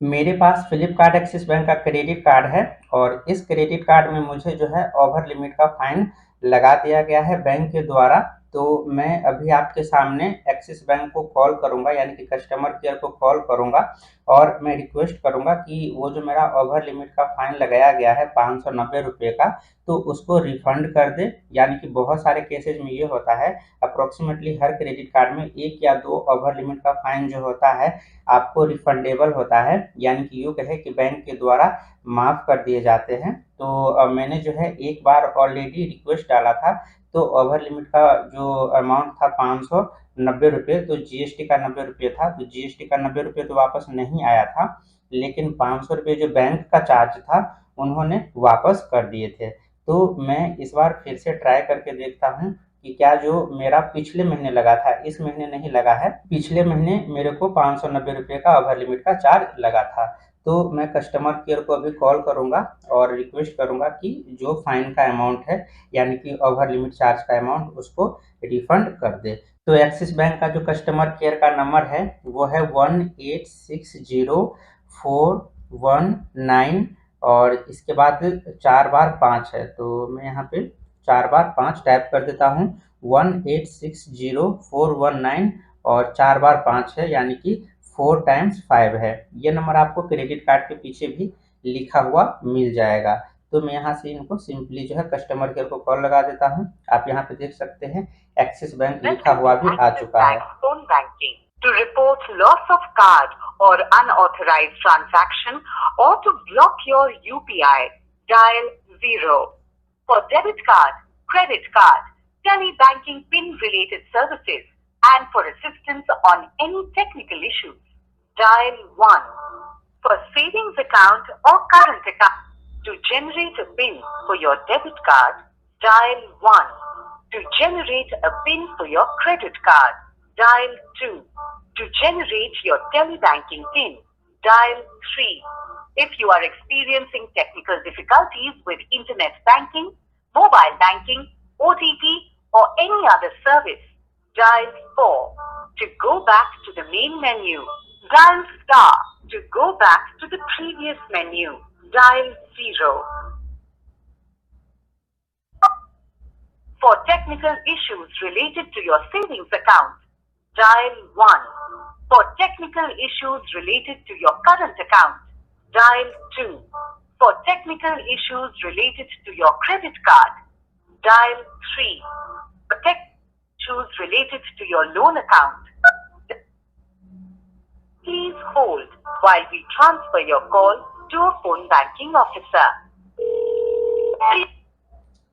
मेरे पास Flipkart axis bank का credit card है और इस क्रेडिट कार्ड में मुझे जो है ओवर लिमिट का फाइन लगा दिया गया है बैंक के द्वारा। तो मैं अभी आपके सामने एक्सिस बैंक को कॉल करूंगा, यानी कि कस्टमर केयर को कॉल करूंगा और मैं रिक्वेस्ट करूंगा कि वो जो मेरा ओवर लिमिट का फाइन लगाया गया है 590 रुपये का, तो उसको रिफंड कर दे। यानी कि बहुत सारे केसेज में ये होता है, अप्रोक्सीमेटली हर क्रेडिट कार्ड में 1 या 2 ओवर लिमिट का फाइन जो होता है आपको रिफंडेबल होता है, यानी कि यूँ कहें कि बैंक के द्वारा माफ़ कर दिए जाते हैं। तो मैंने जो है एक बार ऑलरेडी रिक्वेस्ट डाला था, तो ओवर लिमिट का जो अमाउंट था 590 रुपये, तो जीएसटी का 90 रुपये था, तो जीएसटी का 90 रुपये तो वापस नहीं आया था, लेकिन 500 रुपये जो बैंक का चार्ज था उन्होंने वापस कर दिए थे। तो मैं इस बार फिर से ट्राई करके देखता हूँ कि क्या जो मेरा पिछले महीने लगा था, इस महीने नहीं लगा है, पिछले महीने मेरे को 590 रुपये का ओवर लिमिट का चार्ज लगा था। तो मैं कस्टमर केयर को अभी कॉल करूंगा और रिक्वेस्ट करूंगा कि जो फाइन का अमाउंट है, यानी कि ओवर लिमिट चार्ज का अमाउंट, उसको रिफंड कर दे। तो एक्सिस बैंक का जो कस्टमर केयर का नंबर है वो है 18604119, और इसके बाद 4 बार 5 है, तो मैं यहाँ पे 4 बार 5 टाइप कर देता हूँ। 18604119 और 4 बार 5 है, यानी कि 4 टाइम्स 5 है। ये नंबर आपको क्रेडिट कार्ड के पीछे भी लिखा हुआ मिल जाएगा। तो मैं यहाँ से इनको सिंपली जो है कस्टमर केयर को कॉल लगा देता हूँ। आप यहाँ पे देख सकते हैं एक्सिस बैंक लिखा हुआ भी आ चुका है। Phone banking to report loss of card or unauthorized transaction or to block your UPI, dial 0. For debit card, credit card, tele-banking PIN related services and for assistance on any technical issues, dial 1. For savings account or current account, to generate a PIN for your debit card, dial 1. To generate a PIN for your credit card, dial 2. To generate your telebanking PIN, dial 3. If you are experiencing technical difficulties with internet banking, mobile banking, OTP or any other service, dial 4. To go back to the main menu, dial star. To go back to the previous menu, dial 0. For technical issues related to your savings account, dial 1. For technical issues related to your current account, dial 2. For technical issues related to your credit card, dial 3. For technical issues related to your loan account, please hold while we transfer your call to a phone banking officer.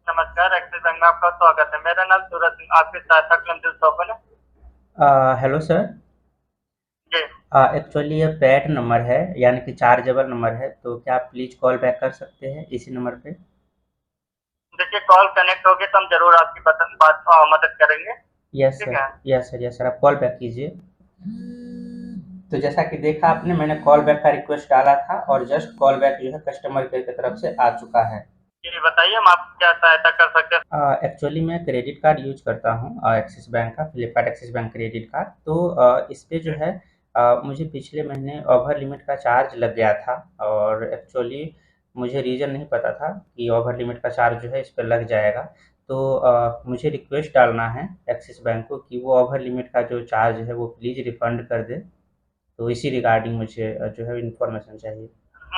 नमस्कार, axis bank में आपका स्वागत है। मेरा नाम सूरज सिंह, आपकी सहायता के लिए दिल ओपन है। हेलो सर जी, एक्चुअली ये पैड नंबर है, यानी कि चार्जेबल नंबर है, तो क्या आप प्लीज़ कॉल बैक कर सकते हैं इसी नंबर पे? देखिए कॉल कनेक्ट होगी तो हम जरूर आपकी मदद करेंगे। यस ठीक सर, है, यस सर, यस सर, आप कॉल बैक कीजिए। तो जैसा कि देखा आपने, मैंने कॉल बैक का रिक्वेस्ट डाला था और जस्ट कॉल बैक जो है कस्टमर केयर की तरफ से आ चुका है। जी बताइए हम आपकी क्या सहायता कर सकते हैं। एक्चुअली मैं क्रेडिट कार्ड यूज करता हूँ एक्सिस बैंक का, Flipkart axis bank credit card. तो इस पे जो है मुझे पिछले महीने ओवर लिमिट का चार्ज लग गया था, और एक्चुअली मुझे रीज़न नहीं पता था कि ओवर लिमिट का चार्ज जो है इस पर लग जाएगा। तो मुझे रिक्वेस्ट डालना है एक्सिस बैंक को कि वो ओवर लिमिट का जो चार्ज है वो प्लीज़ रिफ़ंड कर दे। तो इसी रिगार्डिंग मुझे जो है इन्फॉर्मेशन चाहिए।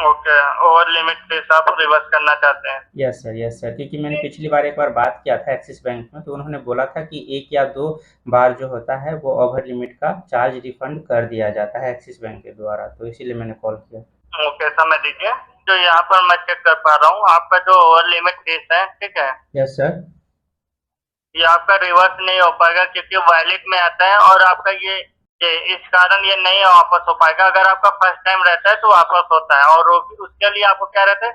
ओके, ओवर लिमिट पैसा आप रिवर्स करना चाहते हैं। यस सर, यस सर, क्योंकि मैंने पिछली बार एक बार बात किया था एक्सिस बैंक में, तो उन्होंने बोला था कि 1 या 2 बार जो होता है वो ओवर लिमिट का चार्ज रिफंड कर दिया जाता है एक्सिस बैंक के द्वारा, तो इसीलिए मैंने कॉल किया। ओके, समय दीजिए। जो यहाँ पर मैं चेक कर पा रहा हूँ, आपका जो ओवर लिमिट फीस है, ठीक है, यस सर। ये आपका रिवर्स नहीं हो पाएगा क्योंकि वैलिड में आता है और आपका ये इस कारण ये नहीं वापस हो पाएगा। अगर आपका फर्स्ट टाइम रहता है तो वापस होता है, और उसके लिए आपको क्या रहता है,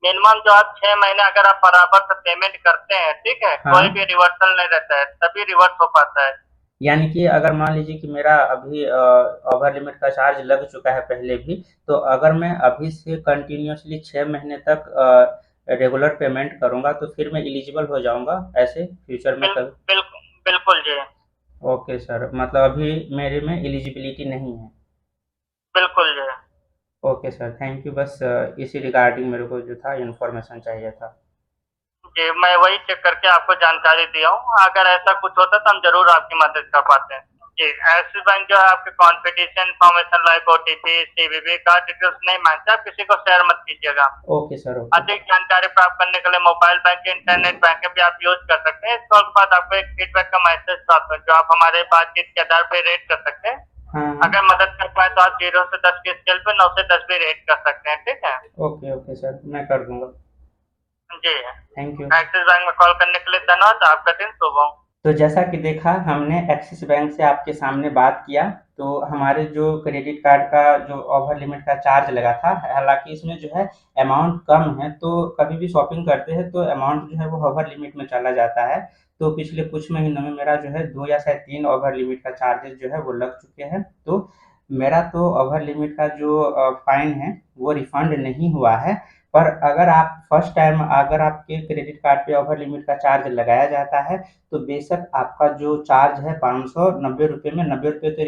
मिनिमम जो आप 6 महीने अगर आप बराबर से पेमेंट करते हैं, ठीक है, हाँ। कोई भी रिवर्सल नहीं रहता है, तभी रिवर्स हो पाता है। यानी कि अगर मान लीजिए कि मेरा अभी ओवर लिमिट का चार्ज लग चुका है पहले भी, तो अगर मैं अभी से कंटिन्यूसली 6 महीने तक रेगुलर पेमेंट करूंगा तो फिर मैं एलिजिबल हो जाऊंगा ऐसे फ्यूचर में कभी? बिल्कुल जी। ओके सर, मतलब अभी मेरे में एलिजिबिलिटी नहीं है। बिल्कुल जी। Okay sir, thank you. बस इसी रिगार्डिंग मेरे को जो था इन्फॉर्मेशन चाहिए था। जी, मैं वही चेक करके आपको जानकारी दिया हूँ। अगर ऐसा कुछ होता तो हम ज़रूर आपकी मदद कर पाते हैं। जी, एक्सिस बैंक जो है आपके confidential information like OTP, CVV card details नहीं माँगता, आप किसी को शेयर मत कीजिएगा। Okay sir, okay. अधिक जानकारी प्राप्त करने के लिए मोबाइल बैंकिंग, इंटरनेट बैंकिंग भी आप यूज़ कर सकते हैं। इस कॉल के बाद आपको एक फीडबैक का मैसेज प्राप्त होगा, जो आप हमारे बातचीत के आधार पे रेट कर सकते हैं। हाँ, अगर मदद कर पाएँ तो आप 0 से 10 की स्केल पे 9 से 10 भी रेट कर सकते हैं, ठीक है? ओके, ओके सर, मैं कर दूँगा। जी, थैंक यू। एक्सिस बैंक में कॉल करने के लिए धन्यवाद। आपका दिन शुभ हो। तो जैसा कि देखा हमने एक्सिस बैंक से आपके सामने बात किया, तो हमारे जो क्रेडिट कार्ड का जो ओवर लिमिट का चार्ज लगा था, हालाँकि इसमें जो है अमाउंट कम है, तो कभी भी शॉपिंग करते हैं तो अमाउंट जो है वो ओवर लिमिट में चला जाता है। तो पिछले कुछ महीनों में मेरा जो है 2 या शायद 3 ओवर लिमिट का चार्जेज़ जो है वो लग चुके हैं। तो मेरा तो ओवर लिमिट का जो फ़ाइन है वो रिफ़ंड नहीं हुआ है। पर अगर आप फर्स्ट टाइम अगर आपके क्रेडिट कार्ड पे ओवर लिमिट का चार्ज लगाया जाता है, तो बेशक आपका जो चार्ज है ₹590 में ₹90 तो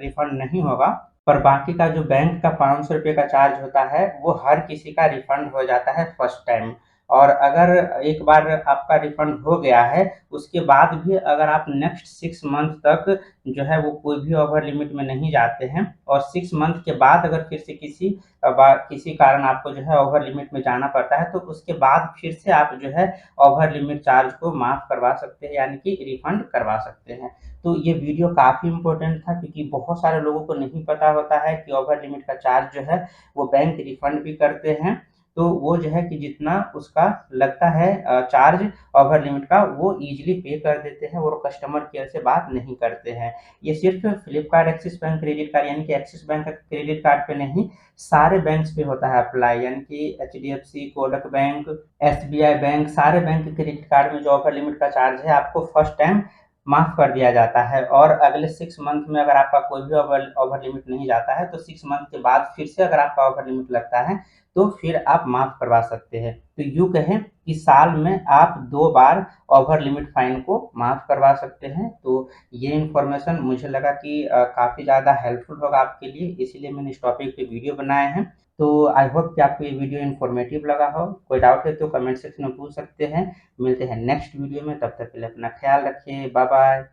रिफंड नहीं होगा, पर बाकी का जो बैंक का ₹500 का चार्ज होता है, वो हर किसी का रिफंड हो जाता है फर्स्ट टाइम। और अगर एक बार आपका रिफंड हो गया है, उसके बाद भी अगर आप नेक्स्ट 6 मंथ तक जो है वो कोई भी ओवर लिमिट में नहीं जाते हैं और 6 मंथ के बाद अगर फिर से किसी कारण आपको जो है ओवर लिमिट में जाना पड़ता है, तो उसके बाद फिर से आप जो है ओवर लिमिट चार्ज को माफ़ करवा सकते हैं, यानी कि रिफंड करवा सकते हैं। तो ये वीडियो काफ़ी इम्पोर्टेंट था, क्योंकि बहुत सारे लोगों को नहीं पता होता है कि ओवर लिमिट का चार्ज जो है वो बैंक रिफंड भी करते हैं। तो वो जो है कि जितना उसका लगता है चार्ज ओवर लिमिट का, वो ईज़िली पे कर देते हैं और कस्टमर केयर से बात नहीं करते हैं। ये सिर्फ़ Flipkart axis bank credit card यानी कि एक्सिस बैंक का क्रेडिट कार्ड पे नहीं, सारे बैंक्स पे होता है अप्लाई, यानी कि HDFC, Kotak bank, SBI bank, सारे बैंक के क्रेडिट कार्ड में जो ओवर लिमिट का चार्ज है आपको फर्स्ट टाइम माफ़ कर दिया जाता है। और अगले 6 मंथ में अगर आपका कोई भी ओवर ओवर लिमिट नहीं जाता है, तो 6 मंथ के बाद फिर से अगर आपका ओवर लिमिट लगता है, तो फिर आप माफ़ करवा सकते हैं। तो यूँ कहें कि साल में आप 2 बार ओवर लिमिट फ़ाइन को माफ़ करवा सकते हैं। तो ये इन्फॉर्मेशन मुझे लगा कि काफ़ी ज़्यादा हेल्पफुल होगा आपके लिए, इसीलिए मैंने इस टॉपिक पे वीडियो बनाए हैं। तो आई होप कि आपको ये वीडियो इन्फॉर्मेटिव लगा हो। कोई डाउट है तो कमेंट सेक्शन में पूछ सकते हैं। मिलते हैं नेक्स्ट वीडियो में, तब तक के लिए अपना ख्याल रखिए। Bye bye.